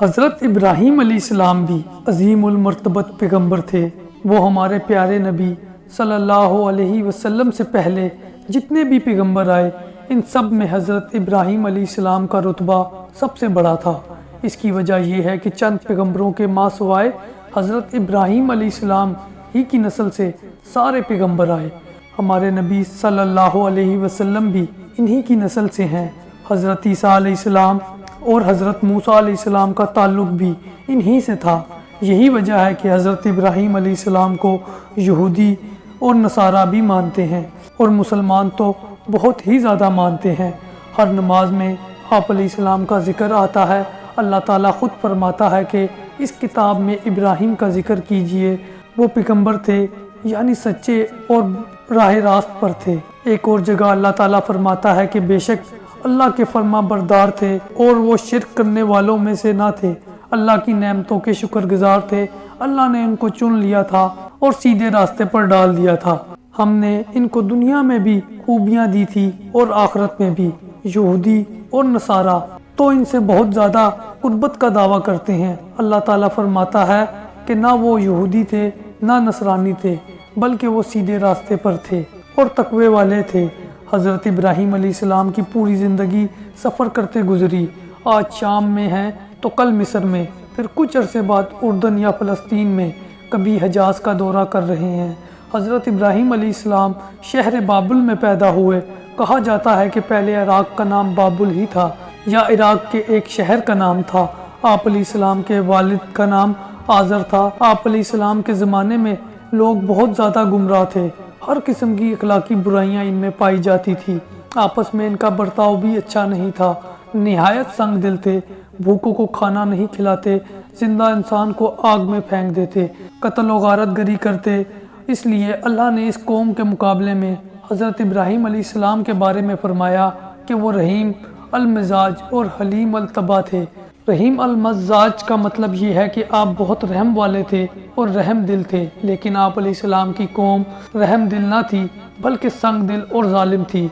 حضرت ابراہیم علیہ السلام بھی عظیم المرتبت پیغمبر تھے۔ وہ ہمارے پیارے نبی صلی اللہ علیہ وسلم سے پہلے جتنے بھی پیغمبر آئے ان سب میں حضرت ابراہیم علیہ السلام کا رتبہ سب سے بڑا تھا۔ اس کی وجہ یہ ہے کہ چند پیغمبروں کے ماں سوائے حضرت ابراہیم علیہ السلام ہی کی نسل سے سارے پیغمبر آئے۔ ہمارے نبی صلی اللہ علیہ وسلم بھی انہی کی نسل سے ہیں۔ حضرت عیسیٰ علیہ السلام اور حضرت موسیٰ علیہ السلام کا تعلق بھی انہی سے تھا۔ یہی وجہ ہے کہ حضرت ابراہیم علیہ السلام کو یہودی اور نصارہ بھی مانتے ہیں، اور مسلمان تو بہت ہی زیادہ مانتے ہیں۔ ہر نماز میں آپ علیہ السلام کا ذکر آتا ہے۔ اللہ تعالیٰ خود فرماتا ہے کہ اس کتاب میں ابراہیم کا ذکر کیجئے، وہ پیغمبر تھے یعنی سچے اور راہ راست پر تھے۔ ایک اور جگہ اللہ تعالیٰ فرماتا ہے کہ بے شک اللہ کے فرما بردار تھے اور وہ شرک کرنے والوں میں سے نہ تھے، اللہ کی نعمتوں کے شکر گزار تھے۔ اللہ نے ان کو چن لیا تھا اور سیدھے راستے پر ڈال دیا تھا۔ ہم نے ان کو دنیا میں بھی خوبیاں دی تھی اور آخرت میں بھی۔ یہودی اور نصارہ تو ان سے بہت زیادہ قربت کا دعویٰ کرتے ہیں۔ اللہ تعالیٰ فرماتا ہے کہ نہ وہ یہودی تھے نہ نصرانی تھے، بلکہ وہ سیدھے راستے پر تھے اور تقوی والے تھے۔ حضرت ابراہیم علیہ السلام کی پوری زندگی سفر کرتے گزری۔ آج شام میں ہیں تو کل مصر میں، پھر کچھ عرصے بعد اردن یا فلسطین میں، کبھی حجاز کا دورہ کر رہے ہیں۔ حضرت ابراہیم علیہ السلام شہر بابل میں پیدا ہوئے۔ کہا جاتا ہے کہ پہلے عراق کا نام بابل ہی تھا یا عراق کے ایک شہر کا نام تھا۔ آپ علیہ السلام کے والد کا نام آزر تھا۔ آپ علیہ السلام کے زمانے میں لوگ بہت زیادہ گمراہ تھے، ہر قسم کی اخلاقی برائیاں ان میں پائی جاتی تھی۔ آپس میں ان کا برتاؤ بھی اچھا نہیں تھا، نہایت سنگ دل تھے، بھوکوں کو کھانا نہیں کھلاتے، زندہ انسان کو آگ میں پھینک دیتے، قتل و غارت گری کرتے۔ اس لیے اللہ نے اس قوم کے مقابلے میں حضرت ابراہیم علیہ السلام کے بارے میں فرمایا کہ وہ رحیم المزاج اور حلیم الطبع تھے۔ رحیم المزاج کا مطلب یہ ہے کہ آپ بہت رحم والے تھے اور رحم دل تھے، لیکن آپ علیہ السلام کی قوم رحم دل نہ تھی بلکہ سنگ دل اور ظالم تھی۔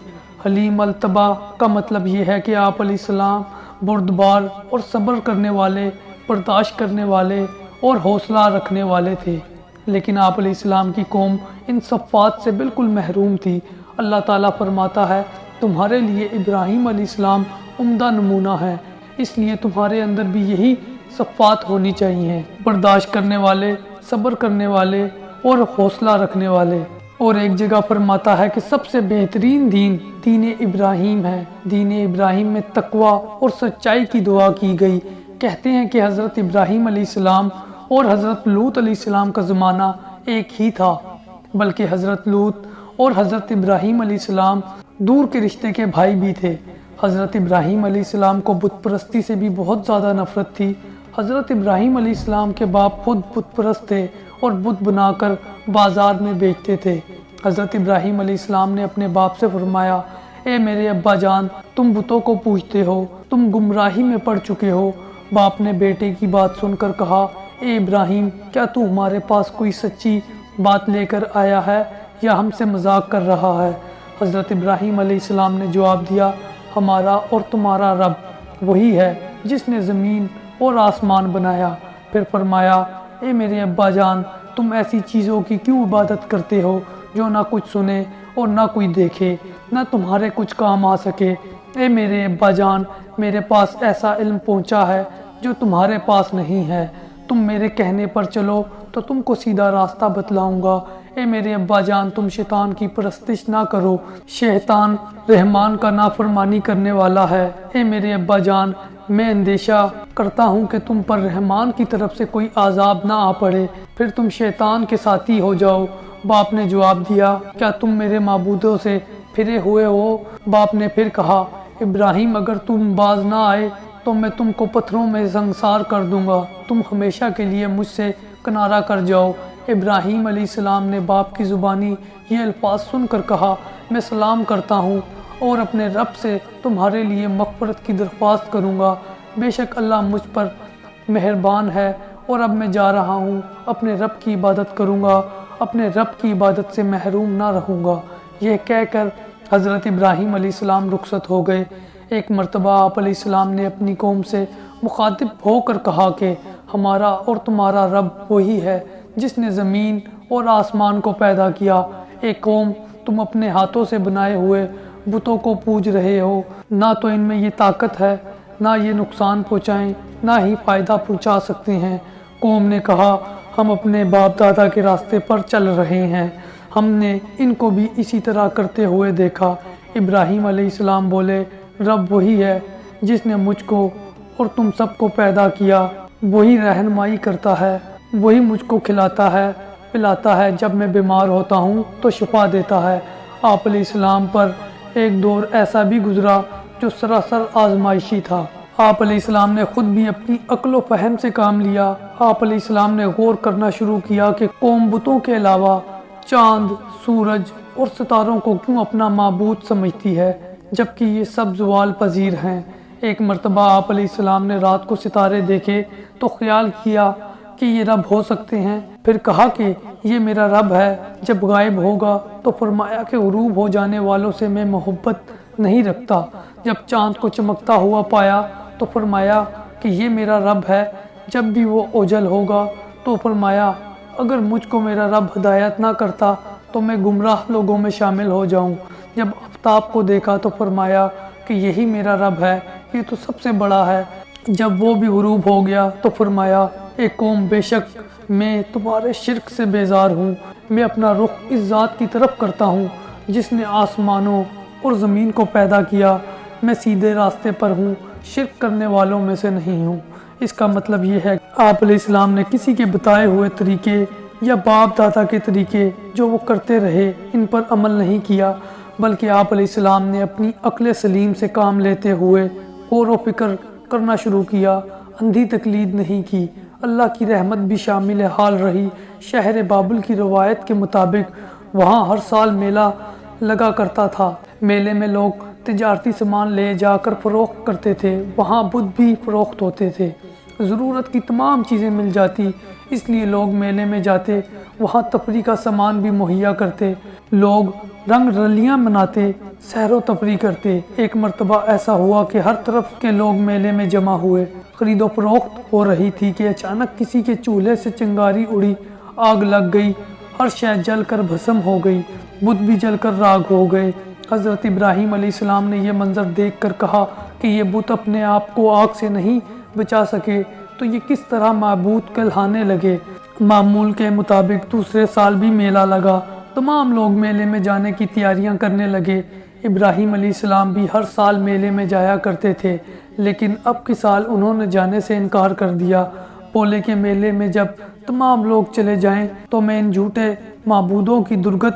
حلیم الطبع کا مطلب یہ ہے کہ آپ علیہ السلام بردبار اور صبر کرنے والے، برداشت کرنے والے اور حوصلہ رکھنے والے تھے، لیکن آپ علیہ السلام کی قوم ان صفات سے بالکل محروم تھی۔ اللہ تعالیٰ فرماتا ہے تمہارے لیے ابراہیم علیہ السلام عمدہ نمونہ ہے، اس لیے تمہارے اندر بھی یہی صفات ہونی چاہیے، برداشت کرنے والے، صبر کرنے والے اور حوصلہ رکھنے والے۔ اور ایک جگہ فرماتا ہے کہ سب سے بہترین دین دین ابراہیم ہے۔ دین ابراہیم میں تقوی اور سچائی کی دعا کی گئی۔ کہتے ہیں کہ حضرت ابراہیم علیہ السلام اور حضرت لوط علیہ السلام کا زمانہ ایک ہی تھا، بلکہ حضرت لوط اور حضرت ابراہیم علیہ السلام دور کے رشتے کے بھائی بھی تھے۔ حضرت ابراہیم علیہ السلام کو بت پرستی سے بھی بہت زیادہ نفرت تھی۔ حضرت ابراہیم علیہ السلام کے باپ خود بت پرست تھے اور بت بنا کر بازار میں بیچتے تھے۔ حضرت ابراہیم علیہ السلام نے اپنے باپ سے فرمایا، اے میرے ابا جان، تم بتوں کو پوجتے ہو، تم گمراہی میں پڑ چکے ہو۔ باپ نے بیٹے کی بات سن کر کہا، اے ابراہیم، کیا تو ہمارے پاس کوئی سچی بات لے کر آیا ہے یا ہم سے مذاق کر رہا ہے؟ حضرت ابراہیم علیہ السلام نے جواب دیا، ہمارا اور تمہارا رب وہی ہے جس نے زمین اور آسمان بنایا۔ پھر فرمایا، اے میرے ابا جان، تم ایسی چیزوں کی کیوں عبادت کرتے ہو جو نہ کچھ سنے اور نہ کوئی دیکھے، نہ تمہارے کچھ کام آ سکے؟ اے میرے ابا جان، میرے پاس ایسا علم پہنچا ہے جو تمہارے پاس نہیں ہے، تم میرے کہنے پر چلو تو تم کو سیدھا راستہ بتلاؤں گا۔ اے میرے ابا جان، تم شیطان کی پرستش نہ کرو، شیطان رحمان کا نافرمانی کرنے والا ہے۔ اے میرے ابا جان، میں اندیشہ کرتا ہوں کہ تم پر رحمان کی طرف سے کوئی عذاب نہ آ پڑے، پھر تم شیطان کے ساتھی ہو جاؤ۔ باپ نے جواب دیا، کیا تم میرے معبودوں سے پھرے ہوئے ہو؟ باپ نے پھر کہا، ابراہیم، اگر تم باز نہ آئے تو میں تم کو پتھروں میں سنسار کر دوں گا، تم ہمیشہ کے لیے مجھ سے کنارہ کر جاؤ۔ ابراہیم علیہ السلام نے باپ کی زبانی یہ الفاظ سن کر کہا، میں سلام کرتا ہوں اور اپنے رب سے تمہارے لیے مغفرت کی درخواست کروں گا، بے شک اللہ مجھ پر مہربان ہے، اور اب میں جا رہا ہوں، اپنے رب کی عبادت کروں گا، اپنے رب کی عبادت سے محروم نہ رہوں گا۔ یہ کہہ کر حضرت ابراہیم علیہ السلام رخصت ہو گئے۔ ایک مرتبہ آپ علیہ السلام نے اپنی قوم سے مخاطب ہو کر کہا کہ ہمارا اور تمہارا رب وہی ہے جس نے زمین اور آسمان کو پیدا کیا۔ اے قوم، تم اپنے ہاتھوں سے بنائے ہوئے بتوں کو پوج رہے ہو، نہ تو ان میں یہ طاقت ہے، نہ یہ نقصان پہنچائیں، نہ ہی فائدہ پہنچا سکتے ہیں۔ قوم نے کہا، ہم اپنے باپ دادا کے راستے پر چل رہے ہیں، ہم نے ان کو بھی اسی طرح کرتے ہوئے دیکھا۔ ابراہیم علیہ السلام بولے، رب وہی ہے جس نے مجھ کو اور تم سب کو پیدا کیا، وہی رہنمائی کرتا ہے، وہی مجھ کو کھلاتا ہے پلاتا ہے، جب میں بیمار ہوتا ہوں تو شفا دیتا ہے۔ آپ علیہ السلام پر ایک دور ایسا بھی گزرا جو سراسر آزمائشی تھا۔ آپ علیہ السلام نے خود بھی اپنی عقل و فہم سے کام لیا۔ آپ علیہ السلام نے غور کرنا شروع کیا کہ قوم بتوں کے علاوہ چاند، سورج اور ستاروں کو کیوں اپنا معبود سمجھتی ہے، جبکہ یہ سب زوال پذیر ہیں۔ ایک مرتبہ آپ علیہ السلام نے رات کو ستارے دیکھے تو خیال کیا کہ یہ رب ہو سکتے ہیں، پھر کہا کہ یہ میرا رب ہے۔ جب غائب ہوگا تو فرمایا کہ غروب ہو جانے والوں سے میں محبت نہیں رکھتا۔ جب چاند کو چمکتا ہوا پایا تو فرمایا کہ یہ میرا رب ہے۔ جب بھی وہ اوجھل ہوگا تو فرمایا اگر مجھ کو میرا رب ہدایت نہ کرتا تو میں گمراہ لوگوں میں شامل ہو جاؤں۔ جب آفتاب کو دیکھا تو فرمایا کہ یہی میرا رب ہے، یہ تو سب سے بڑا ہے۔ جب وہ بھی غروب ہو گیا تو فرمایا، اے قوم، بے شک میں تمہارے شرک سے بیزار ہوں، میں اپنا رخ اس ذات کی طرف کرتا ہوں جس نے آسمانوں اور زمین کو پیدا کیا، میں سیدھے راستے پر ہوں، شرک کرنے والوں میں سے نہیں ہوں۔ اس کا مطلب یہ ہے کہ آپ علیہ السلام نے کسی کے بتائے ہوئے طریقے یا باپ دادا کے طریقے جو وہ کرتے رہے ان پر عمل نہیں کیا، بلکہ آپ علیہ السلام نے اپنی عقل سلیم سے کام لیتے ہوئے غور و فکر کرنا شروع کیا، اندھی تقلید نہیں کی۔ اللہ کی رحمت بھی شامل حال رہی۔ شہر بابل کی روایت کے مطابق وہاں ہر سال میلہ لگا کرتا تھا۔ میلے میں لوگ تجارتی سامان لے جا کر فروخت کرتے تھے، وہاں بت بھی فروخت ہوتے تھے، ضرورت کی تمام چیزیں مل جاتی، اس لیے لوگ میلے میں جاتے، وہاں تفریح کا سامان بھی مہیا کرتے، لوگ رنگ رلیاں مناتے، سیر و تفریح کرتے۔ ایک مرتبہ ایسا ہوا کہ ہر طرف کے لوگ میلے میں جمع ہوئے، خرید و فروخت ہو رہی تھی کہ اچانک کسی کے چولہے سے چنگاری اڑی، آگ لگ گئی، ہر شے جل کر بھسم ہو گئی، بت بھی جل کر راکھ ہو گئے۔ حضرت ابراہیم علیہ السلام نے یہ منظر دیکھ کر کہا کہ یہ بت اپنے آپ کو آگ سے نہیں بچا سکے تو یہ کس طرح معبود کہلانے لگے۔ معمول کے مطابق دوسرے سال بھی میلہ لگا، تمام لوگ میلے میں جانے کی تیاریاں کرنے لگے۔ ابراہیم علیہ السلام بھی ہر سال میلے میں جایا کرتے تھے، لیکن اب کی سال انہوں نے جانے سے انکار کر دیا۔ بولے کہ میلے میں جب تمام لوگ چلے جائیں تو میں ان جھوٹے معبودوں کی درگت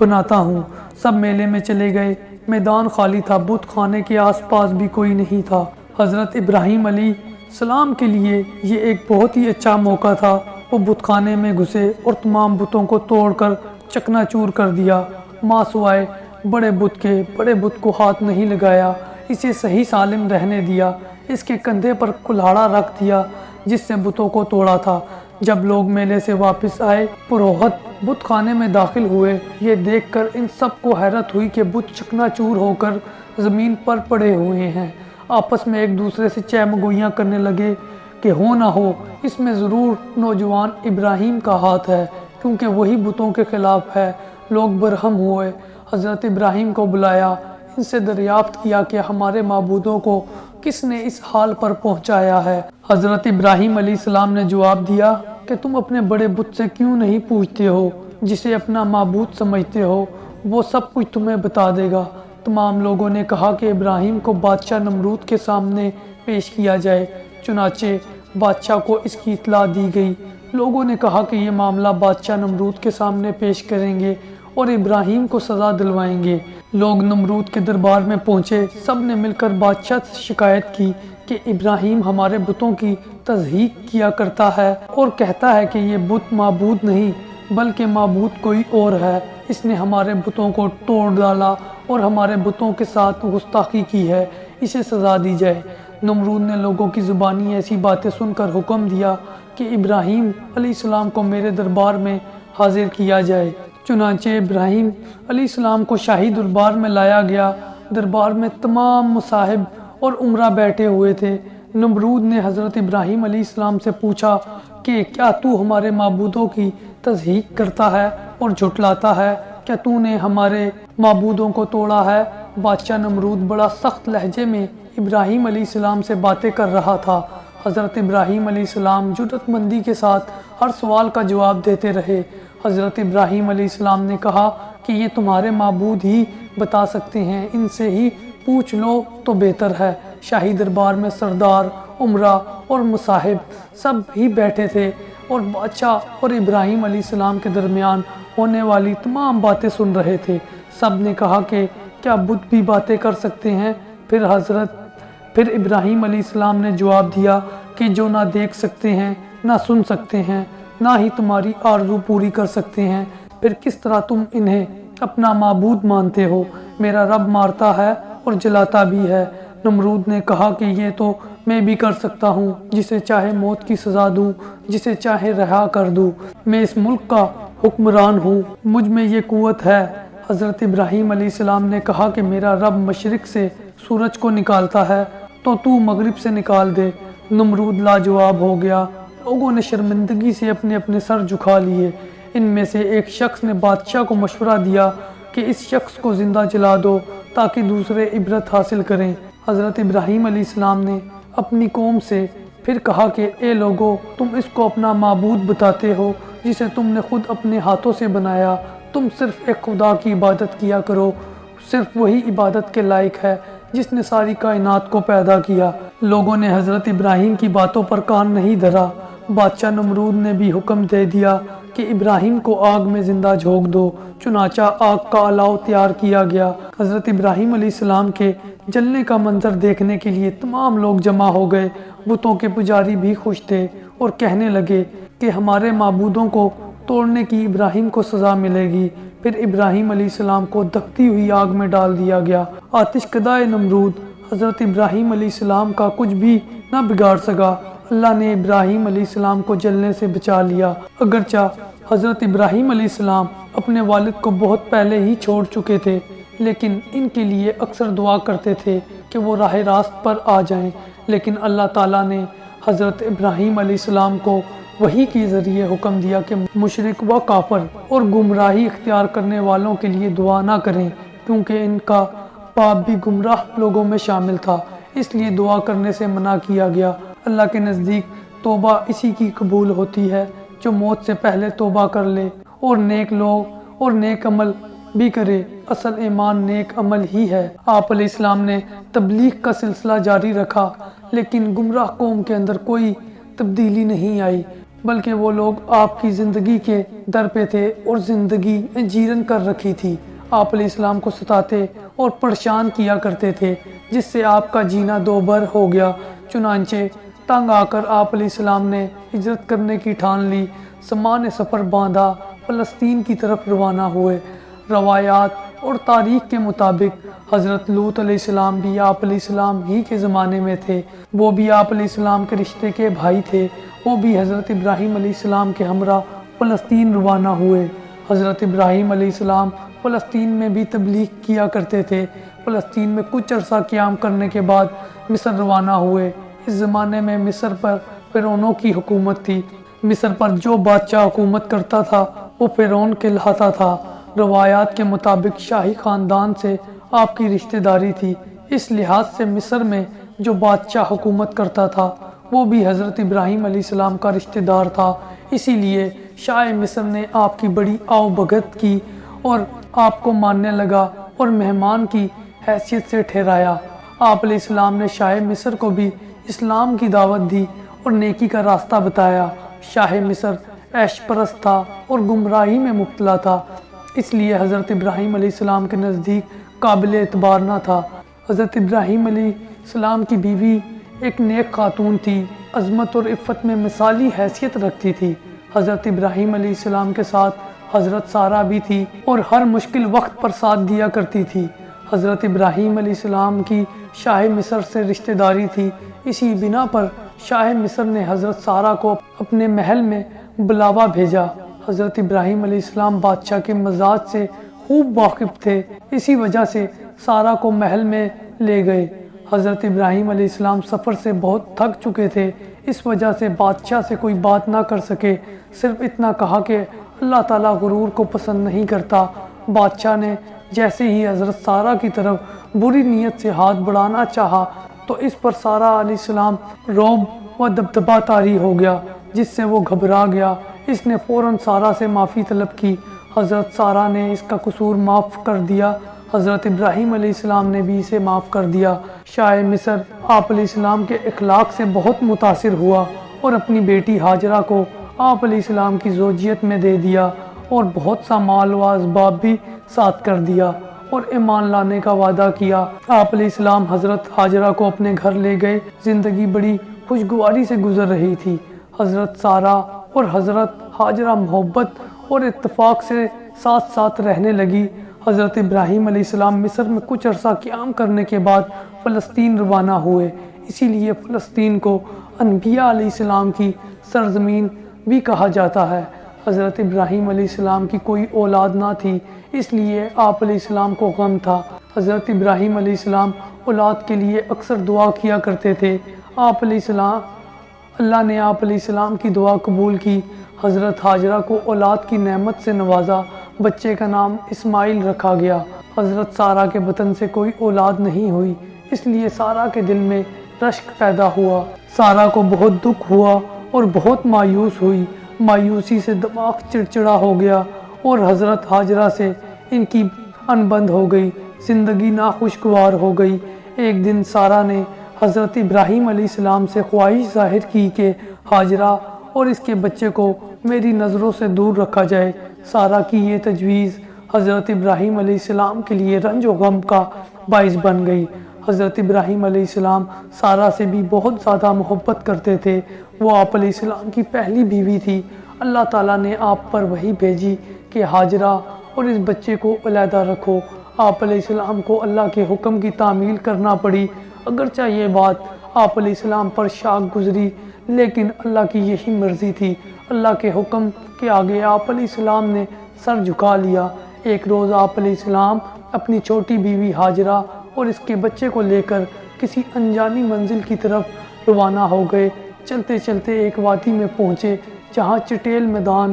بناتا ہوں۔ سب میلے میں چلے گئے، میدان خالی تھا، بت خانے کے آس پاس بھی کوئی نہیں تھا۔ حضرت ابراہیم علیہ السلام کے لیے یہ ایک بہت ہی اچھا موقع تھا۔ وہ بت خانے میں گھسے اور تمام بتوں کو توڑ کر چکنا چور کر دیا، ماں سوائے بڑے بت کے۔ بڑے بت کو ہاتھ نہیں لگایا، اسے صحیح سالم رہنے دیا، اس کے کندھے پر کلہاڑا رکھ دیا جس سے بتوں کو توڑا تھا۔ جب لوگ میلے سے واپس آئے، پروہت بت خانے میں داخل ہوئے، یہ دیکھ کر ان سب کو حیرت ہوئی کہ بت چکنا چور ہو کر زمین پر پڑے ہوئے ہیں۔ آپس میں ایک دوسرے سے چہمگوئیاں کرنے لگے کہ ہو نہ ہو اس میں ضرور نوجوان ابراہیم کا ہاتھ ہے، کیونکہ وہی بتوں کے خلاف ہے۔ لوگ برہم ہوئے، حضرت ابراہیم کو بلایا، ان سے دریافت کیا کہ ہمارے معبودوں کو کس نے اس حال پر پہنچایا ہے۔ حضرت ابراہیم علیہ السلام نے جواب دیا کہ تم اپنے بڑے بت سے کیوں نہیں پوچھتے ہو، جسے اپنا معبود سمجھتے ہو، وہ سب کچھ تمہیں بتا دے گا۔ تمام لوگوں نے کہا کہ ابراہیم کو بادشاہ نمرود کے سامنے پیش کیا جائے۔ چنانچہ بادشاہ کو اس کی اطلاع دی گئی۔ لوگوں نے کہا کہ یہ معاملہ بادشاہ نمرود کے سامنے پیش کریں گے اور ابراہیم کو سزا دلوائیں گے۔ لوگ نمرود کے دربار میں پہنچے، سب نے مل کر بادشاہ سے شکایت کی کہ ابراہیم ہمارے بتوں کی تضحیق کیا کرتا ہے اور کہتا ہے کہ یہ بت معبود نہیں بلکہ معبود کوئی اور ہے، اس نے ہمارے بتوں کو توڑ ڈالا اور ہمارے بتوں کے ساتھ گستاخی کی ہے، اسے سزا دی جائے۔ نمرود نے لوگوں کی زبانی ایسی باتیں سن کر حکم دیا کہ ابراہیم علیہ السلام کو میرے دربار میں حاضر کیا جائے۔ چنانچہ ابراہیم علیہ السلام کو شاہی دربار میں لایا گیا۔ دربار میں تمام مصاحب اور امراء بیٹھے ہوئے تھے۔ نمرود نے حضرت ابراہیم علیہ السلام سے پوچھا کہ کیا تو ہمارے معبودوں کی تصدیق کرتا ہے اور جھٹلاتا ہے؟ کیا تو نے ہمارے معبودوں کو توڑا ہے؟ بادشاہ نمرود بڑا سخت لہجے میں ابراہیم علیہ السلام سے باتیں کر رہا تھا۔ حضرت ابراہیم علیہ السلام جرأت مندی کے ساتھ ہر سوال کا جواب دیتے رہے۔ حضرت ابراہیم علیہ السلام نے کہا کہ یہ تمہارے معبود ہی بتا سکتے ہیں، ان سے ہی پوچھ لو تو بہتر ہے۔ شاہی دربار میں سردار، امراء اور مصاحب سب ہی بیٹھے تھے اور بادشاہ اور ابراہیم علیہ السلام کے درمیان ہونے والی تمام باتیں سن رہے تھے۔ سب نے کہا کہ کیا بت بھی باتیں کر سکتے ہیں؟ پھر ابراہیم علیہ السلام نے جواب دیا کہ جو نہ دیکھ سکتے ہیں، نہ سن سکتے ہیں، نہ ہی تمہاری آرزو پوری کر سکتے ہیں، پھر کس طرح تم انہیں اپنا معبود مانتے ہو؟ میرا رب مارتا ہے اور جلاتا بھی ہے۔ نمرود نے کہا کہ یہ تو میں بھی کر سکتا ہوں، جسے چاہے موت کی سزا دوں، جسے چاہے رہا کر دوں۔ میں اس ملک کا حکمران ہوں، مجھ میں یہ قوت ہے۔ حضرت ابراہیم علیہ السلام نے کہا کہ میرا رب مشرق سے سورج کو نکالتا ہے تو مغرب سے نکال دے۔ نمرود لاجواب ہو گیا۔ لوگوں نے شرمندگی سے اپنے اپنے سر جھکا لیے۔ ان میں سے ایک شخص نے بادشاہ کو مشورہ دیا کہ اس شخص کو زندہ جلا دو تاکہ دوسرے عبرت حاصل کریں۔ حضرت ابراہیم علیہ السلام نے اپنی قوم سے پھر کہا کہ اے لوگو، تم اس کو اپنا معبود بتاتے ہو جسے تم نے خود اپنے ہاتھوں سے بنایا۔ تم صرف ایک خدا کی عبادت کیا کرو، صرف وہی عبادت کے لائق ہے جس نے ساری کائنات کو پیدا کیا۔ لوگوں نے حضرت ابراہیم کی باتوں پر کان نہیں دھرا۔ بادشاہ نمرود نے بھی حکم دے دیا کہ ابراہیم کو آگ میں زندہ جھونک دو۔ چنانچہ آگ کا الاؤ تیار کیا گیا۔ حضرت ابراہیم علیہ السلام کے جلنے کا منظر دیکھنے کے لیے تمام لوگ جمع ہو گئے۔ بتوں کے پجاری بھی خوش تھے اور کہنے لگے کہ ہمارے معبودوں کو توڑنے کی ابراہیم کو سزا ملے گی۔ پھر ابراہیم علیہ السلام کو دکتی ہوئی آگ میں ڈال دیا گیا۔ آتش کدہ نمرود حضرت ابراہیم علیہ السلام کا کچھ بھی نہ بگاڑ سکا۔ اللہ نے ابراہیم علیہ السلام کو جلنے سے بچا لیا۔ اگرچہ حضرت ابراہیم علیہ السلام اپنے والد کو بہت پہلے ہی چھوڑ چکے تھے، لیکن ان کے لیے اکثر دعا کرتے تھے کہ وہ راہ راست پر آ جائیں۔ لیکن اللہ تعالیٰ نے حضرت ابراہیم علیہ السلام کو وحی کے ذریعے حکم دیا کہ مشرک و کافر اور گمراہی اختیار کرنے والوں کے لیے دعا نہ کریں، کیونکہ ان کا باپ بھی گمراہ لوگوں میں شامل تھا، اس لیے دعا کرنے سے منع کیا گیا۔ اللہ کے نزدیک توبہ اسی کی قبول ہوتی ہے جو موت سے پہلے توبہ کر لے اور نیک لوگ اور نیک عمل بھی کرے۔ اصل ایمان نیک عمل ہی ہے۔ آپ علیہ السلام نے تبلیغ کا سلسلہ جاری رکھا، لیکن گمراہ قوم کے اندر کوئی تبدیلی نہیں آئی، بلکہ وہ لوگ آپ کی زندگی کے در پہ تھے اور زندگی جیرن کر رکھی تھی۔ آپ علیہ السلام کو ستاتے اور پریشان کیا کرتے تھے، جس سے آپ کا جینا دوبر ہو گیا۔ چنانچہ تنگ آ کر آپ علیہ السلام نے ہجرت کرنے کی ٹھان لی، سامان سفر باندھا، فلسطین کی طرف روانہ ہوئے۔ روایات اور تاریخ کے مطابق حضرت لوط علیہ السلام بھی آپ علیہ السلام ہی کے زمانے میں تھے۔ وہ بھی آپ علیہ السلام کے رشتے کے بھائی تھے۔ وہ بھی حضرت ابراہیم علیہ السلام کے ہمراہ فلسطین روانہ ہوئے۔ حضرت ابراہیم علیہ السلام فلسطین میں بھی تبلیغ کیا کرتے تھے۔ فلسطین میں کچھ عرصہ قیام کرنے کے بعد مصر روانہ ہوئے۔ اس زمانے میں مصر پر فرعونوں کی حکومت تھی۔ مصر پر جو بادشاہ حکومت کرتا تھا وہ فرعون کہلاتا تھا۔ روایات کے مطابق شاہی خاندان سے آپ کی رشتہ داری تھی، اس لحاظ سے مصر میں جو بادشاہ حکومت کرتا تھا وہ بھی حضرت ابراہیم علیہ السلام کا رشتہ دار تھا۔ اسی لیے شاہ مصر نے آپ کی بڑی آؤ بھگت کی اور آپ کو ماننے لگا اور مہمان کی حیثیت سے ٹھہرایا۔ آپ علیہ السلام نے شاہ مصر کو بھی اسلام کی دعوت دی اور نیکی کا راستہ بتایا۔ شاہ مصر عیش پرست تھا اور گمراہی میں مبتلا تھا، اس لیے حضرت ابراہیم علیہ السلام کے نزدیک قابل اعتبار نہ تھا۔ حضرت ابراہیم علیہ السلام کی بیوی ایک نیک خاتون تھی، عظمت اور عفت میں مثالی حیثیت رکھتی تھی۔ حضرت ابراہیم علیہ السلام کے ساتھ حضرت سارہ بھی تھی اور ہر مشکل وقت پر ساتھ دیا کرتی تھی۔ حضرت ابراہیم علیہ السلام کی شاہ مصر سے رشتہ داری تھی، اسی بنا پر شاہ مصر نے حضرت سارہ کو اپنے محل میں بلاوا بھیجا۔ حضرت ابراہیم علیہ السلام بادشاہ کے مزاج سے خوب واقف تھے، اسی وجہ سے سارہ کو محل میں لے گئے۔ حضرت ابراہیم علیہ السلام سفر سے بہت تھک چکے تھے، اس وجہ سے بادشاہ سے کوئی بات نہ کر سکے، صرف اتنا کہا کہ اللہ تعالیٰ غرور کو پسند نہیں کرتا۔ بادشاہ نے جیسے ہی حضرت سارہ کی طرف بری نیت سے ہاتھ بڑھانا چاہا تو اس پر سارہ علیہ السلام رعب و دبدبہ طاری ہو گیا، جس سے وہ گھبرا گیا۔ اس نے فوراً سارہ سے معافی طلب کی۔ حضرت سارہ نے اس کا قصور معاف کر دیا۔ حضرت ابراہیم علیہ السلام نے بھی اسے معاف کر دیا۔ شاہ مصر آپ علیہ السلام کے اخلاق سے بہت متاثر ہوا اور اپنی بیٹی ہاجرہ کو آپ علیہ السلام کی زوجیت میں دے دیا اور بہت سا مال و اسباب بھی ساتھ کر دیا اور ایمان لانے کا وعدہ کیا۔ آپ علیہ السلام حضرت ہاجرہ کو اپنے گھر لے گئے۔ زندگی بڑی خوشگواری سے گزر رہی تھی۔ حضرت سارہ اور حضرت ہاجرہ محبت اور اتفاق سے ساتھ ساتھ رہنے لگی۔ حضرت ابراہیم علیہ السلام مصر میں کچھ عرصہ قیام کرنے کے بعد فلسطین روانہ ہوئے۔ اسی لیے فلسطین کو انبیاء علیہ السلام کی سرزمین بھی کہا جاتا ہے۔ حضرت ابراہیم علیہ السلام کی کوئی اولاد نہ تھی، اس لیے آپ علیہ السلام کو غم تھا۔ حضرت ابراہیم علیہ السلام اولاد کے لیے اکثر دعا کیا کرتے تھے۔ اللہ نے آپ علیہ السلام کی دعا قبول کی۔ حضرت ہاجرہ کو اولاد کی نعمت سے نوازا۔ بچے کا نام اسماعیل رکھا گیا۔ حضرت سارہ کے بطن سے کوئی اولاد نہیں ہوئی، اس لیے سارہ کے دل میں رشک پیدا ہوا۔ سارہ کو بہت دکھ ہوا اور بہت مایوس ہوئی۔ مایوسی سے دماغ چڑچڑا ہو گیا اور حضرت ہاجرہ سے ان کی انبند ہو گئی۔ زندگی ناخوشگوار ہو گئی۔ ایک دن سارہ نے حضرت ابراہیم علیہ السلام سے خواہش ظاہر کی کہ ہاجرہ اور اس کے بچے کو میری نظروں سے دور رکھا جائے۔ سارہ کی یہ تجویز حضرت ابراہیم علیہ السلام کے لیے رنج و غم کا باعث بن گئی۔ حضرت ابراہیم علیہ السلام سارہ سے بھی بہت زیادہ محبت کرتے تھے۔ وہ آپ علیہ السلام کی پہلی بیوی تھی۔ اللہ تعالیٰ نے آپ پر وحی بھیجی کہ ہاجرہ اور اس بچے کو علیحدہ رکھو۔ آپ علیہ السلام کو اللہ کے حکم کی تعمیل کرنا پڑی۔ اگرچہ یہ بات آپ علیہ السلام پر شاق گزری، لیکن اللہ کی یہی مرضی تھی۔ اللہ کے حکم کے آگے آپ علیہ السلام نے سر جھکا لیا۔ ایک روز آپ علیہ السلام اپنی چھوٹی بیوی ہاجرہ اور اس کے بچے کو لے کر کسی انجانی منزل کی طرف روانہ ہو گئے۔ چلتے چلتے ایک وادی میں پہنچے جہاں چٹیل میدان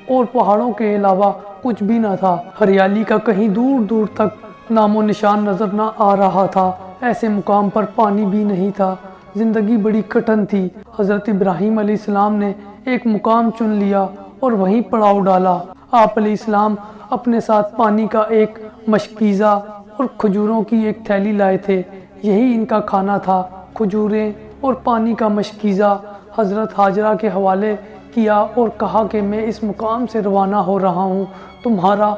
اور پہاڑوں کے علاوہ کچھ بھی نہ تھا۔ ہریالی کا کہیں دور دور تک نام و نشان نظر نہ آ رہا تھا۔ ایسے مقام پر پانی بھی نہیں تھا۔ زندگی بڑی کٹھن تھی۔ حضرت ابراہیم علیہ السلام نے ایک مقام چن لیا اور وہیں پڑاؤ ڈالا۔ آپ علیہ السلام اپنے ساتھ پانی کا ایک مشکیزہ اور کھجوروں کی ایک تھیلی لائے تھے۔ یہی ان کا کھانا تھا، کھجوریں اور پانی کا مشکیزہ۔ حضرت ہاجرہ کے حوالے کیا اور کہا کہ میں اس مقام سے روانہ ہو رہا ہوں، تمہارا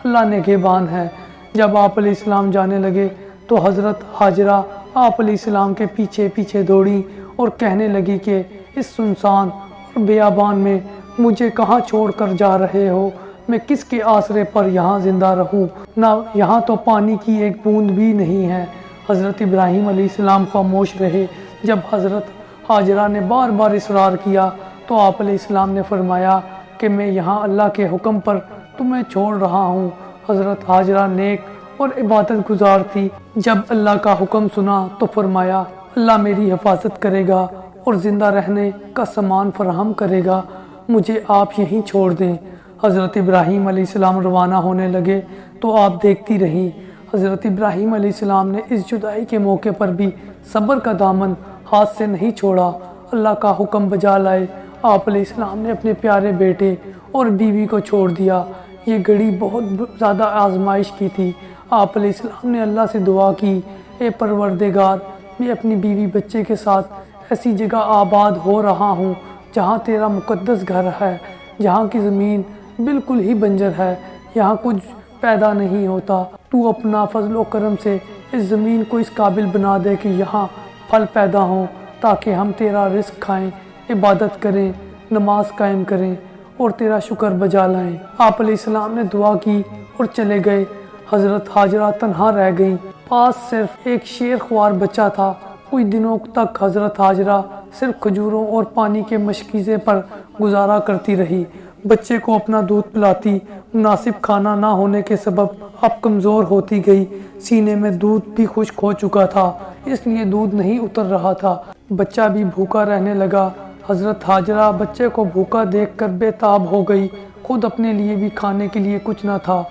اللہ نگہبان ہے۔ جب آپ علیہ السلام جانے لگے تو حضرت ہاجرہ آپ علیہ السلام کے پیچھے پیچھے دوڑی اور کہنے لگی کہ اس سنسان اور بیابان میں مجھے کہاں چھوڑ کر جا رہے ہو؟ میں کس کے آسرے پر یہاں زندہ رہوں؟ نہ یہاں تو پانی کی ایک بوند بھی نہیں ہے۔ حضرت ابراہیم علیہ السلام خاموش رہے۔ جب حضرت ہاجرہ نے بار بار اصرار کیا تو آپ علیہ السلام نے فرمایا کہ میں یہاں اللہ کے حکم پر تمہیں چھوڑ رہا ہوں۔ حضرت ہاجرہ نیک اور عبادت گزار تھی۔ جب اللہ کا حکم سنا تو فرمایا اللہ میری حفاظت کرے گا اور زندہ رہنے کا سامان فراہم کرے گا، مجھے آپ یہیں چھوڑ دیں۔ حضرت ابراہیم علیہ السلام روانہ ہونے لگے تو آپ دیکھتی رہیں۔ حضرت ابراہیم علیہ السلام نے اس جدائی کے موقع پر بھی صبر کا دامن ہاتھ سے نہیں چھوڑا۔ اللہ کا حکم بجا لائے آپ علیہ السلام نے اپنے پیارے بیٹے اور بیوی کو چھوڑ دیا۔ یہ گھڑی بہت زیادہ آزمائش کی تھی۔ آپ علیہ السلام نے اللہ سے دعا کی، اے پروردگار، میں اپنی بیوی بچے کے ساتھ ایسی جگہ آباد ہو رہا ہوں جہاں تیرا مقدس گھر ہے، جہاں کی زمین بالکل ہی بنجر ہے، یہاں کچھ پیدا نہیں ہوتا۔ تو اپنا فضل و کرم سے اس زمین کو اس قابل بنا دے کہ یہاں پھل پیدا ہوں، تاکہ ہم تیرا رزق کھائیں، عبادت کریں، نماز قائم کریں اور تیرا شکر بجا لائیں۔ آپ علیہ السلام نے دعا کی اور چلے گئے۔ حضرت ہاجرہ تنہا رہ گئیں۔ پاس صرف ایک شیر خوار بچہ تھا۔ کچھ دنوں تک حضرت ہاجرہ صرف کھجوروں اور پانی کے مشکیزے پر گزارا کرتی رہی۔ بچے کو اپنا دودھ پلاتی۔ مناسب کھانا نہ ہونے کے سبب اب کمزور ہوتی گئی، سینے میں دودھ بھی خشک ہو چکا تھا، اس لیے دودھ نہیں اتر رہا تھا، بچہ بھی بھوکا رہنے لگا۔ حضرت ہاجرہ بچے کو بھوکا دیکھ کر بے تاب ہو گئی، خود اپنے لیے بھی کھانے کے لیے کچھ نہ تھا۔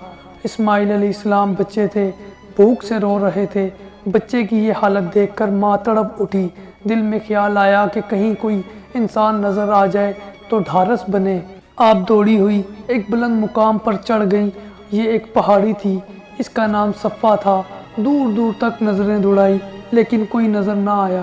اسماعیل علیہ السلام بچے تھے، بھوک سے رو رہے تھے۔ بچے کی یہ حالت دیکھ کر ماں تڑپ اٹھی، دل میں خیال آیا کہ کہیں کوئی انسان نظر آ جائے تو ڈھارس بنے۔ آپ دوڑی ہوئی ایک بلند مقام پر چڑھ گئی، یہ ایک پہاڑی تھی، اس کا نام صفا تھا۔ دور دور تک نظریں دوڑائی لیکن کوئی نظر نہ آیا۔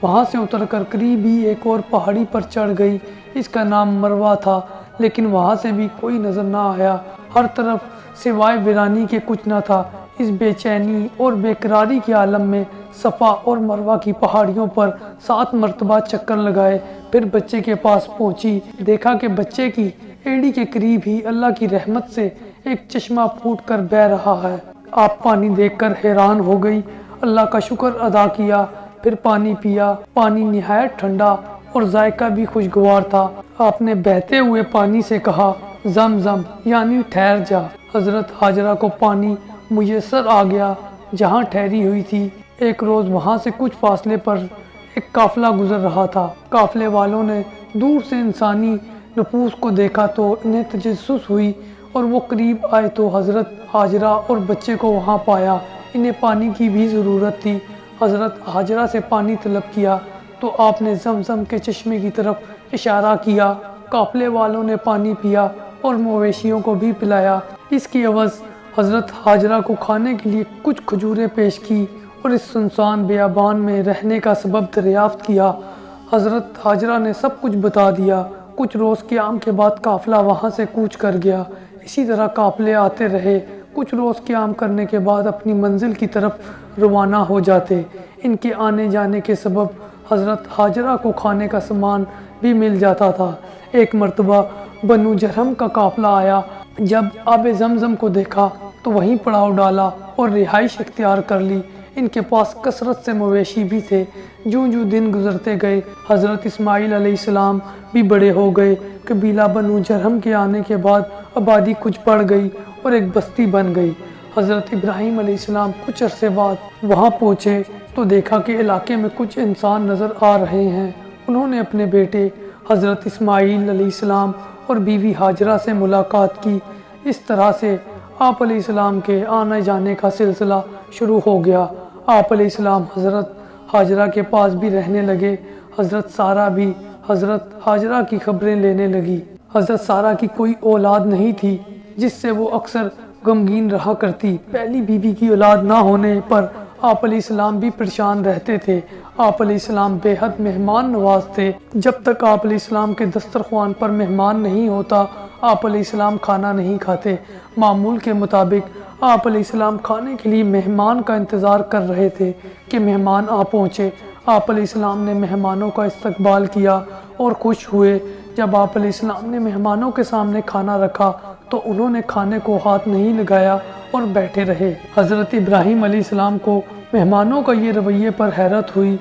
وہاں سے اتر کر قریب ہی ایک اور پہاڑی پر چڑھ گئی، اس کا نام مروہ تھا، لیکن وہاں سے بھی کوئی نظر نہ آیا۔ ہر طرف سوائے ویرانی کے کچھ نہ تھا۔ اس بے چینی اور بے قراری کے عالم میں صفا اور مروہ کی پہاڑیوں پر 7 مرتبہ چکر لگائے، پھر بچے کے پاس پہنچی، دیکھا کہ بچے کی ایڑی کے قریب ہی اللہ کی رحمت سے ایک چشمہ پھوٹ کر بہہ رہا ہے۔ آپ پانی دیکھ کر حیران ہو گئی، اللہ کا شکر ادا کیا، پھر پانی پیا۔ پانی نہایت ٹھنڈا اور ذائقہ بھی خوشگوار تھا۔ آپ نے بہتے ہوئے پانی سے کہا، زم زم، یعنی ٹھہر جا۔ حضرت ہاجرہ کو پانی میسر آ گیا جہاں ٹھہری ہوئی تھی۔ ایک روز وہاں سے کچھ فاصلے پر ایک قافلہ گزر رہا تھا۔ قافلے والوں نے دور سے انسانی نفوس کو دیکھا تو انہیں تجسس ہوئی اور وہ قریب آئے تو حضرت ہاجرہ اور بچے کو وہاں پایا۔ انہیں پانی کی بھی ضرورت تھی۔ حضرت ہاجرہ سے پانی طلب کیا تو آپ نے زمزم کے چشمے کی طرف اشارہ کیا۔ قافلے والوں نے پانی پیا اور مویشیوں کو بھی پلایا۔ اس کی عوض حضرت ہاجرہ کو کھانے کے لیے کچھ کھجوریں پیش کی اور اس سنسان بیابان میں رہنے کا سبب دریافت کیا۔ حضرت ہاجرہ نے سب کچھ بتا دیا۔ کچھ روز قیام کے بعد قافلہ وہاں سے کوچ کر گیا۔ اسی طرح قافلے آتے رہے، کچھ روز قیام کرنے کے بعد اپنی منزل کی طرف روانہ ہو جاتے۔ ان کے آنے جانے کے سبب حضرت ہاجرہ کو کھانے کا سامان بھی مل جاتا تھا۔ ایک مرتبہ بنو جرہم کا قافلہ آیا، جب آب زمزم کو دیکھا تو وہیں پڑاؤ ڈالا اور رہائش اختیار کر لی۔ ان کے پاس کثرت سے مویشی بھی تھے۔ جوں جوں دن گزرتے گئے، حضرت اسماعیل علیہ السلام بھی بڑے ہو گئے۔ قبیلہ بنو جرہم کے آنے کے بعد آبادی کچھ بڑھ گئی اور ایک بستی بن گئی۔ حضرت ابراہیم علیہ السلام کچھ عرصے بعد وہاں پہنچے تو دیکھا کہ علاقے میں کچھ انسان نظر آ رہے ہیں۔ انہوں نے اپنے بیٹے حضرت اسماعیل علیہ السلام اور بیوی ہاجرہ سے ملاقات کی۔ اس طرح سے آپ علیہ السلام کے آنے جانے کا سلسلہ شروع ہو گیا۔ آپ علیہ السلام حضرت ہاجرہ کے پاس بھی رہنے لگے۔ حضرت سارہ بھی حضرت ہاجرہ کی خبریں لینے لگی۔ حضرت سارہ کی کوئی اولاد نہیں تھی، جس سے وہ اکثر غمگین رہا کرتی۔ پہلی بیوی کی اولاد نہ ہونے پر آپ علیہ السلام بھی پریشان رہتے تھے۔ آپ علیہ السلام بے حد مہمان نواز تھے۔ جب تک آپ علیہ السلام کے دسترخوان پر مہمان نہیں ہوتا، آپ علیہ السلام کھانا نہیں کھاتے۔ معمول کے مطابق آپ علیہ السلام کھانے کے لیے مہمان کا انتظار کر رہے تھے کہ مہمان آ پہنچے۔ آپ علیہ السلام نے مہمانوں کا استقبال کیا اور خوش ہوئے۔ جب آپ علیہ السلام نے مہمانوں کے سامنے کھانا رکھا تو انہوں نے کھانے کو ہاتھ نہیں لگایا اور بیٹھے رہے۔ حضرت ابراہیم علیہ السلام کو مہمانوں کا یہ رویے پر حیرت ہوئی۔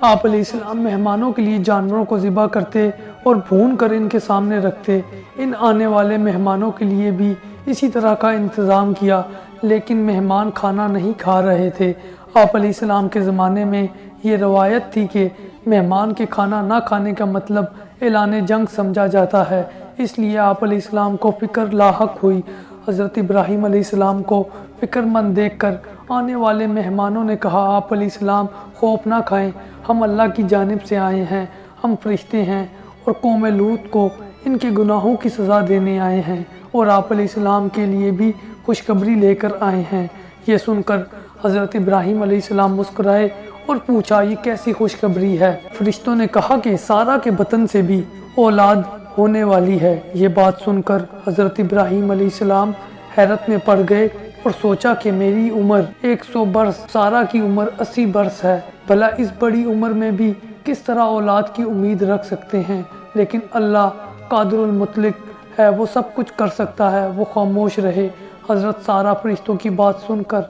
آپ علیہ السلام مہمانوں کے لیے جانوروں کو ذبح کرتے اور بھون کر ان کے سامنے رکھتے۔ ان آنے والے مہمانوں کے لیے بھی اسی طرح کا انتظام کیا، لیکن مہمان کھانا نہیں کھا رہے تھے۔ آپ علیہ السلام کے زمانے میں یہ روایت تھی کہ مہمان کے کھانا نہ کھانے کا مطلب اعلان جنگ سمجھا جاتا ہے، اس لیے آپ علیہ السلام کو فکر لاحق ہوئی۔ حضرت ابراہیم علیہ السلام کو فکر مند دیکھ کر آنے والے مہمانوں نے کہا، آپ علیہ السلام خوف نہ کھائیں، ہم اللہ کی جانب سے آئے ہیں، ہم فرشتے ہیں اور قوم لوط کو ان کے گناہوں کی سزا دینے آئے ہیں اور آپ علیہ السلام کے لیے بھی خوشخبری لے کر آئے ہیں۔ یہ سن کر حضرت ابراہیم علیہ السلام مسکرائے اور پوچھا، یہ کیسی خوشخبری ہے؟ فرشتوں نے کہا کہ سارہ کے بطن سے بھی اولاد ہونے والی ہے۔ یہ بات سن کر حضرت ابراہیم علیہ السلام حیرت میں پڑ گئے اور سوچا کہ میری عمر 100 برس، سارہ کی عمر 80 برس ہے، بھلا اس بڑی عمر میں بھی کس طرح اولاد کی امید رکھ سکتے ہیں؟ لیکن اللہ قادر المطلق ہے، وہ سب کچھ کر سکتا ہے۔ وہ خاموش رہے۔ حضرت سارہ فرشتوں کی بات سن کر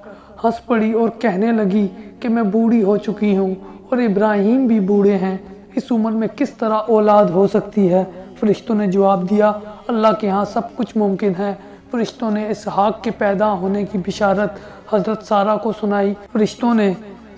ہنس پڑی اور کہنے لگی کہ میں بوڑھی ہو چکی ہوں اور ابراہیم بھی بوڑھے ہیں، اس عمر میں کس طرح اولاد ہو سکتی ہے؟ فرشتوں نے جواب دیا، اللہ کے ہاں سب کچھ ممکن ہے، فرشتوں نے اسحاق کے پیدا ہونے کی بشارت حضرت سارہ کو سنائی۔ فرشتوں نے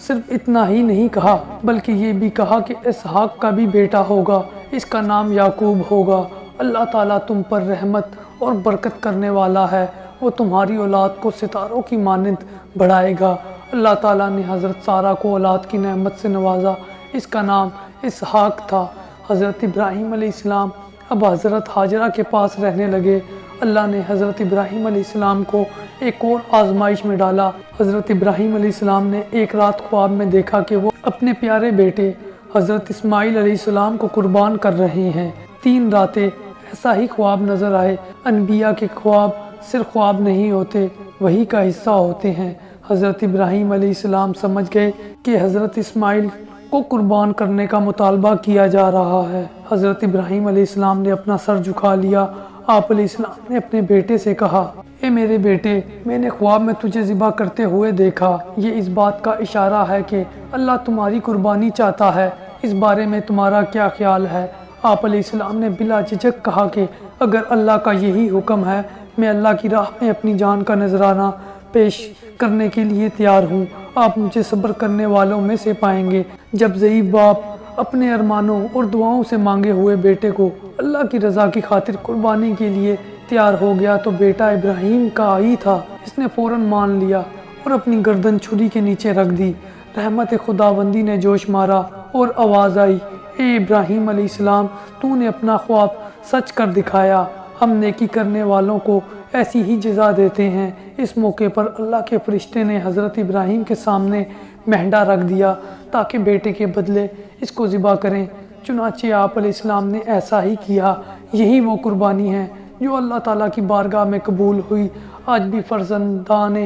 صرف اتنا ہی نہیں کہا بلکہ یہ بھی کہا کہ اسحاق کا بھی بیٹا ہوگا، اس کا نام یعقوب ہوگا۔ اللہ تعالیٰ تم پر رحمت اور برکت کرنے والا ہے، وہ تمہاری اولاد کو ستاروں کی مانند بڑھائے گا۔ اللہ تعالیٰ نے حضرت سارہ کو اولاد کی نعمت سے نوازا، اس کا نام اسحاق تھا۔ حضرت ابراہیم علیہ السلام اب حضرت ہاجرہ کے پاس رہنے لگے۔ اللہ نے حضرت ابراہیم علیہ السلام کو ایک اور آزمائش میں ڈالا۔ حضرت ابراہیم علیہ السلام نے ایک رات خواب میں دیکھا کہ وہ اپنے پیارے بیٹے حضرت اسماعیل علیہ السلام کو قربان کر رہے ہیں۔ 3 راتیں ایسا ہی خواب نظر آئے۔ انبیاء کے خواب صرف خواب نہیں ہوتے، وحی کا حصہ ہوتے ہیں۔ حضرت ابراہیم علیہ السلام سمجھ گئے کہ حضرت اسماعیل کو قربان کرنے کا مطالبہ کیا جا رہا ہے۔ حضرت ابراہیم علیہ السلام نے اپنا سر جھکا لیا۔ آپ علیہ السلام نے اپنے بیٹے سے کہا، اے میرے بیٹے، میں نے خواب میں تجھے ذبح کرتے ہوئے دیکھا۔ یہ اس بات کا اشارہ ہے کہ اللہ تمہاری قربانی چاہتا ہے، اس بارے میں تمہارا کیا خیال ہے؟ آپ علیہ السلام نے بلا جھجک کہا کہ اگر اللہ کا یہی حکم ہے، میں اللہ کی راہ میں اپنی جان کا نذرانہ پیش کرنے کے لیے تیار ہوں۔ آپ مجھے صبر کرنے والوں میں سے پائیں گے۔ جب ضعیف باپ اپنے ارمانوں اور دعاؤں سے مانگے ہوئے بیٹے کو اللہ کی رضا کی خاطر قربانی کے لیے تیار ہو گیا تو بیٹا ابراہیم کا ہی تھا۔ اس نے فوراً مان لیا اور اپنی گردن چھری کے نیچے رکھ دی۔ رحمت خداوندی نے جوش مارا اور آواز آئی، اے ابراہیم علیہ السلام، تو نے اپنا خواب سچ کر دکھایا۔ ہم نیکی کرنے والوں کو ایسی ہی جزا دیتے ہیں۔ اس موقع پر اللہ کے فرشتے نے حضرت ابراہیم کے سامنے مہنڈا رکھ دیا تاکہ بیٹے کے بدلے اس کو ذبح کریں۔ چنانچہ آپ علیہ السلام نے ایسا ہی کیا۔ یہی وہ قربانی ہے جو اللہ تعالیٰ کی بارگاہ میں قبول ہوئی۔ آج بھی فرزندان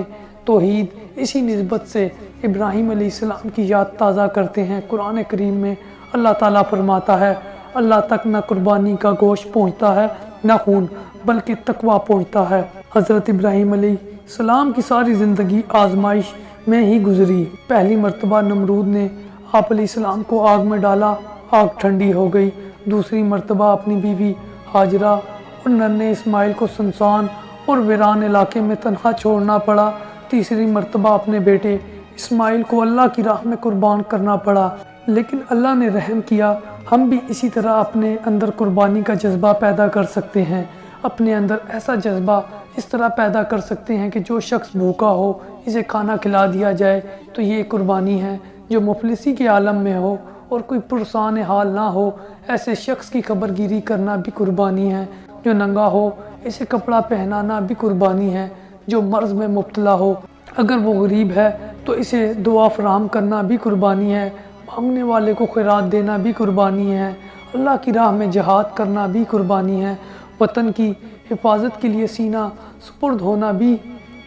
توحید اسی نسبت سے ابراہیم علیہ السلام کی یاد تازہ کرتے ہیں۔ قرآن کریم میں اللہ تعالیٰ فرماتا ہے، اللہ تک نہ قربانی کا گوشت پہنچتا ہے نہ خون، بلکہ تقویٰ پہنچتا ہے۔ حضرت ابراہیم علیہ السلام کی ساری زندگی آزمائش میں ہی گزری۔ پہلی مرتبہ نمرود نے آپ علیہ السلام کو آگ میں ڈالا، آگ ٹھنڈی ہو گئی۔ دوسری مرتبہ اپنی بیوی ہاجرہ اور ننھے اسماعیل کو سنسان اور ویران علاقے میں تنہا چھوڑنا پڑا۔ تیسری مرتبہ اپنے بیٹے اسماعیل کو اللہ کی راہ میں قربان کرنا پڑا، لیکن اللہ نے رحم کیا۔ ہم بھی اسی طرح اپنے اندر قربانی کا جذبہ پیدا کر سکتے ہیں۔ اپنے اندر ایسا جذبہ اس طرح پیدا کر سکتے ہیں کہ جو شخص بھوکا ہو اسے کھانا کھلا دیا جائے تو یہ قربانی ہے۔ جو مفلسی کے عالم میں ہو اور کوئی پرسان حال نہ ہو، ایسے شخص کی خبر گیری کرنا بھی قربانی ہے۔ جو ننگا ہو اسے کپڑا پہنانا بھی قربانی ہے۔ جو مرض میں مبتلا ہو اگر وہ غریب ہے تو اسے دعا فراہم کرنا بھی قربانی ہے۔ مانگنے والے کو خیرات دینا بھی قربانی ہے۔ اللہ کی راہ میں جہاد کرنا بھی قربانی ہے۔ وطن کی حفاظت کے لیے سینہ سپرد ہونا بھی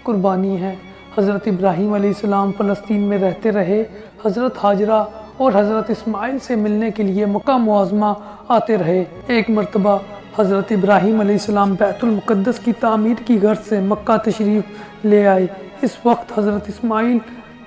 قربانی ہے۔ حضرت ابراہیم علیہ السلام فلسطین میں رہتے رہے۔ حضرت ہاجرہ اور حضرت اسماعیل سے ملنے کے لیے مکہ معظمہ آتے رہے۔ ایک مرتبہ حضرت ابراہیم علیہ السلام بیت المقدس کی تعمیر کی غرض سے مکہ تشریف لے آئے۔ اس وقت حضرت اسماعیل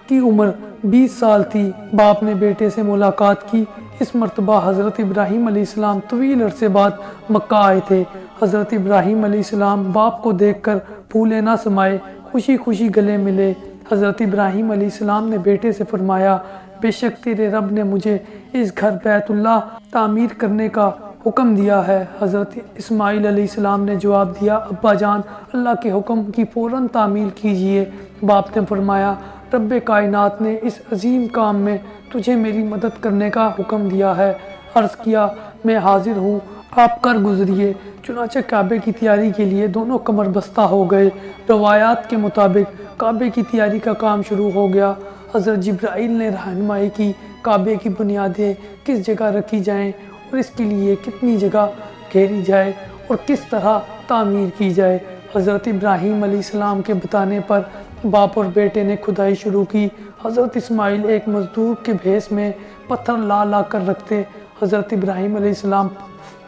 کی عمر 20 سال تھی۔ باپ نے بیٹے سے ملاقات کی۔ اس مرتبہ حضرت ابراہیم علیہ السلام طویل عرصے بعد مکہ آئے تھے۔ حضرت ابراہیم علیہ السلام باپ کو دیکھ کر پھولے نہ سمائے، خوشی خوشی گلے ملے۔ حضرت ابراہیم علیہ السلام نے بیٹے سے فرمایا، بے شک تیرے رب نے مجھے اس گھر بیت اللہ تعمیر کرنے کا حکم دیا ہے۔ حضرت اسماعیل علیہ السلام نے جواب دیا، ابا جان، اللہ کے حکم کی فوراً تعمیل کیجئے۔ باپ نے فرمایا، رب کائنات نے اس عظیم کام میں تجھے میری مدد کرنے کا حکم دیا ہے۔ عرض کیا، میں حاضر ہوں، آپ کر گزریے۔ چنانچہ کعبے کی تیاری کے لیے دونوں کمر بستہ ہو گئے۔ روایات کے مطابق کعبے کی تیاری کا کام شروع ہو گیا۔ حضرت جبرائیل نے رہنمائی کی، کعبے کی بنیادیں کس جگہ رکھی جائیں اور اس کے لیے کتنی جگہ گھیری جائے اور کس طرح تعمیر کی جائے۔ حضرت ابراہیم علیہ السلام کے بتانے پر باپ اور بیٹے نے کھدائی شروع کی۔ حضرت اسماعیل ایک مزدور کے بھیس میں پتھر لا لا کر رکھتے۔ حضرت ابراہیم علیہ السلام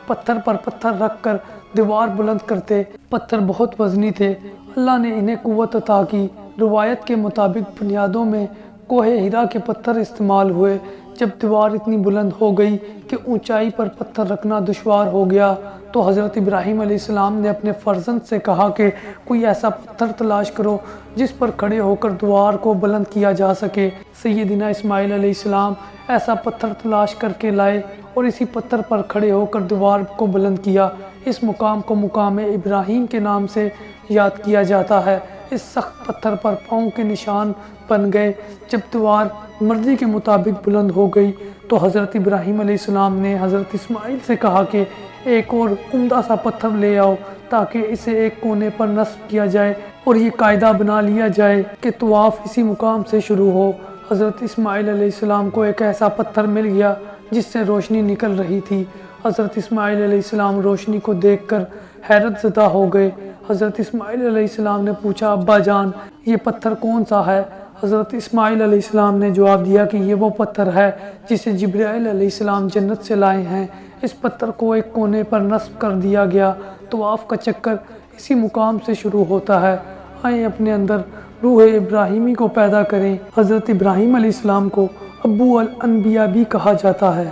پتھر پر پتھر رکھ کر دیوار بلند کرتے۔ پتھر بہت وزنی تھے، اللہ نے انہیں قوت عطا کی۔ روایت کے مطابق بنیادوں میں کوہ ہیرا کے پتھر استعمال ہوئے۔ جب دیوار اتنی بلند ہو گئی کہ اونچائی پر پتھر رکھنا دشوار ہو گیا تو حضرت ابراہیم علیہ السلام نے اپنے فرزند سے کہا کہ کوئی ایسا پتھر تلاش کرو جس پر کھڑے ہو کر دوار کو بلند کیا جا سکے۔ سیدنا اسماعیل علیہ السلام ایسا پتھر تلاش کر کے لائے اور اسی پتھر پر کھڑے ہو کر دوار کو بلند کیا۔ اس مقام کو مقام ابراہیم کے نام سے یاد کیا جاتا ہے۔ اس سخت پتھر پر پاؤں کے نشان بن گئے۔ جب دیوار مرضی کے مطابق بلند ہو گئی تو حضرت ابراہیم علیہ السلام نے حضرت اسماعیل سے کہا کہ ایک اور عمدہ سا پتھر لے آؤ تاکہ اسے ایک کونے پر نصب کیا جائے اور یہ قاعدہ بنا لیا جائے کہ طواف اسی مقام سے شروع ہو۔ حضرت اسماعیل علیہ السلام کو ایک ایسا پتھر مل گیا جس سے روشنی نکل رہی تھی۔ حضرت اسماعیل علیہ السلام روشنی کو دیکھ کر حیرت زدہ ہو گئے۔ حضرت اسماعیل علیہ السلام نے پوچھا، ابا جان یہ پتھر کون سا ہے؟ حضرت اسماعیل علیہ السلام نے جواب دیا کہ یہ وہ پتھر ہے جسے جبرائیل علیہ السلام جنت سے لائے ہیں۔ اس پتھر کو ایک کونے پر نصب کر دیا گیا۔ طواف کا چکر اسی مقام سے شروع ہوتا ہے۔ آئیں اپنے اندر روح ابراہیمی کو پیدا کریں۔ حضرت ابراہیم علیہ السلام کو ابو الانبیاء بھی کہا جاتا ہے۔